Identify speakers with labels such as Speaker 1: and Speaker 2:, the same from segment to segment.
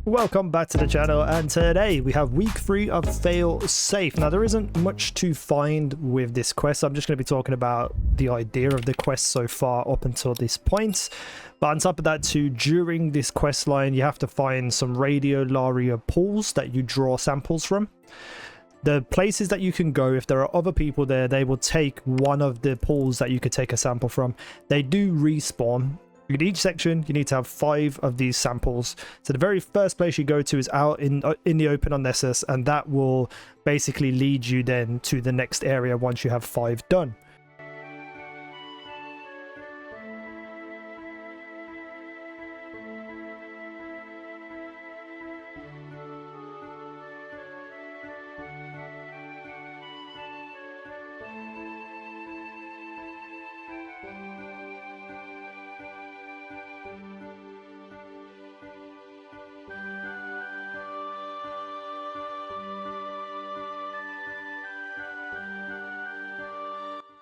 Speaker 1: Welcome back to the channel, and today we have week 3 of Failsafe. Now there isn't much to find with this quest. I'm just going to be talking about the idea of the quest so far up until this point. But on top of that too, during this quest line you have to find some Radiolaria pools that you draw samples from. The places that you can go, if there are other people there, they will take one of the pools that you could take a sample from. They do respawn. In each section you need to have 5 of these samples. So the very first place you go to is out in the open on Nessus, and that will basically lead you then to the next area once you have 5 done.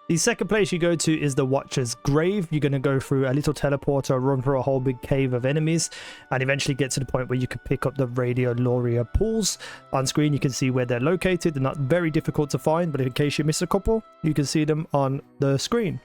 Speaker 1: The second place you go to is the Watcher's Grave. You're going to go through a little teleporter, run through a whole big cave of enemies, and eventually get to the point where you can pick up the Radiolaria pools. On screen you can see where they're located. They're not very difficult to find, but in case you miss a couple, you can see them on the screen.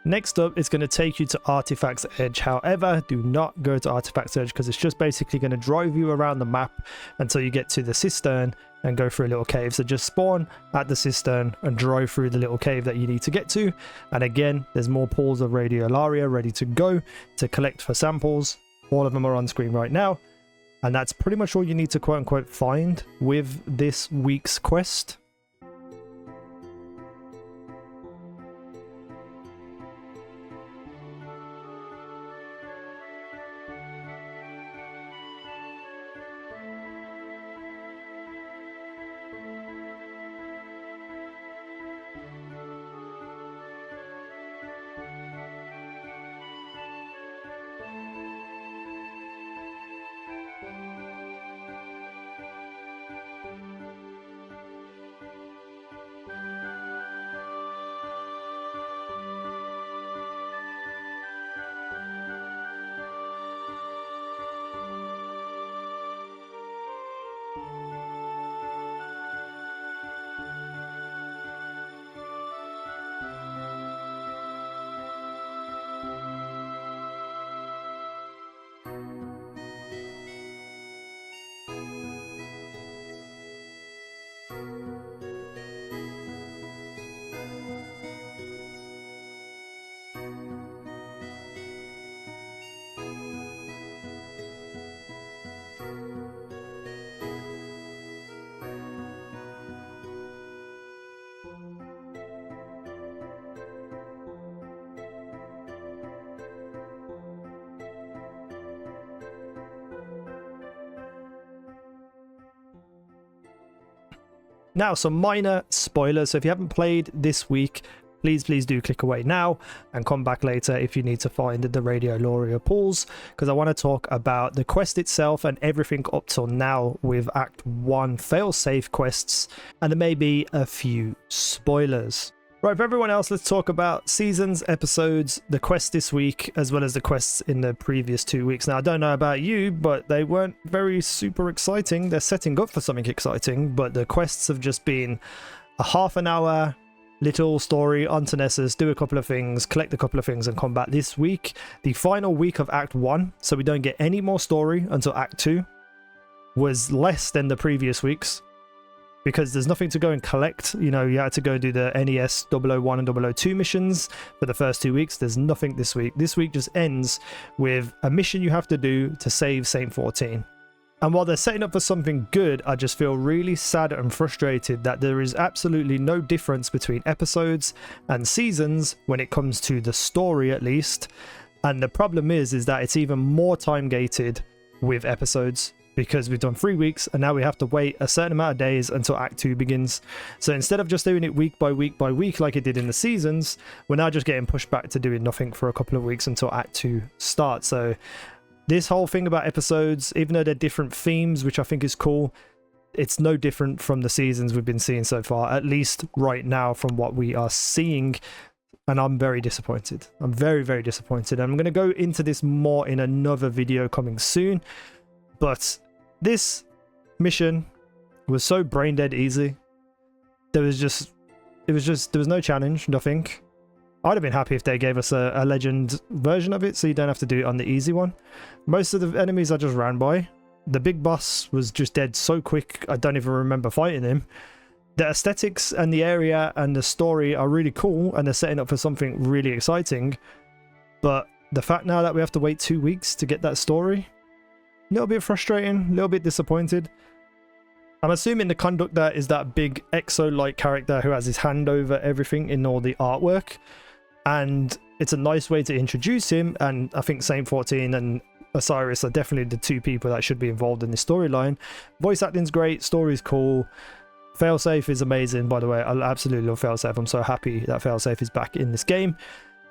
Speaker 1: Next up, it's going to take you to Artifact's Edge. However, do not go to Artifact's Edge because it's just basically going to drive you around the map until you get to the cistern and go through a little cave. So just spawn at the cistern and drive through the little cave that you need to get to. And again, there's more pools of Radiolaria ready to go to collect for samples. All of them are on screen right now. And that's pretty much all you need to quote unquote find with this week's quest. Now, some minor spoilers. So if you haven't played this week, please do click away now and come back later if you need to find the Radiolaria pools, because I want to talk about the quest itself and everything up till now with Act 1 Failsafe quests, and there may be a few spoilers. Right, for everyone else, let's talk about seasons, episodes, the quests this week, as well as the quests in the previous 2 weeks. Now, I don't know about you, but they weren't very super exciting. They're setting up for something exciting, but the quests have just been a half an hour little story onto Nessus, do a couple of things, collect a couple of things, and come back. This week, the final week of Act 1, so we don't get any more story until Act 2, was less than the previous weeks. Because there's nothing to go and collect. You know, you had to go do the NES 001 and 002 missions for the first 2 weeks. There's nothing this week. This week just ends with a mission you have to do to save Saint 14. And while they're setting up for something good, I just feel really sad and frustrated that there is absolutely no difference between episodes and seasons when it comes to the story, at least. And the problem is that it's even more time gated with episodes, because we've done 3 weeks and now we have to wait a certain amount of days until Act 2 begins. So instead of just doing it week by week by week like it did in the seasons, we're now just getting pushed back to doing nothing for a couple of weeks until Act 2 starts. So this whole thing about episodes, even though they're different themes, which I think is cool, it's no different from the seasons we've been seeing so far, at least right now from what we are seeing. And I'm very disappointed. I'm very, very disappointed. I'm going to go into this more in another video coming soon. But this mission was so brain dead easy. There was no challenge, nothing. I'd have been happy if they gave us a legend version of it, so you don't have to do it on the easy one. Most of the enemies I just ran by. The big boss was just dead so quick, I don't even remember fighting him. The aesthetics and the area and the story are really cool, and they're setting up for something really exciting. But the fact now that we have to wait 2 weeks to get that story, a little bit frustrating, a little bit disappointed. I'm assuming the conductor is that big Exo-like character who has his hand over everything in all the artwork. And it's a nice way to introduce him, and I think Saint 14 and Osiris are definitely the two people that should be involved in this storyline. Voice acting's great, story's cool. Failsafe is amazing, by the way. I absolutely love Failsafe. I'm so happy that Failsafe is back in this game.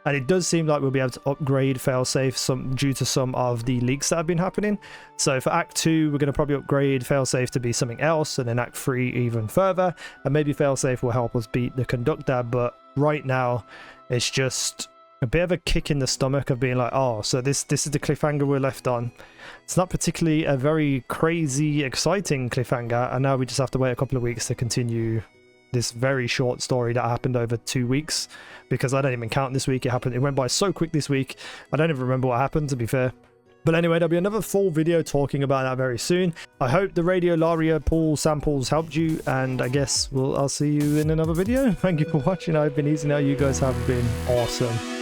Speaker 1: And it does seem like we'll be able to upgrade Failsafe due to some of the leaks that have been happening. So for Act 2, we're going to probably upgrade Failsafe to be something else, and then Act 3 even further. And maybe Failsafe will help us beat the conductor, but right now it's just a bit of a kick in the stomach of being like, oh, so this is the cliffhanger we're left on. It's not particularly a very crazy, exciting cliffhanger, and now we just have to wait a couple of weeks to continue this very short story that happened over 2 weeks, because I don't even count this week. It went by so quick this week, I don't even remember what happened, to be fair. But anyway, there'll be another full video talking about that very soon. I hope the Radiolaria pool samples helped you, and I guess I'll see you in another video. Thank you for watching. I've been easynow. You guys have been awesome.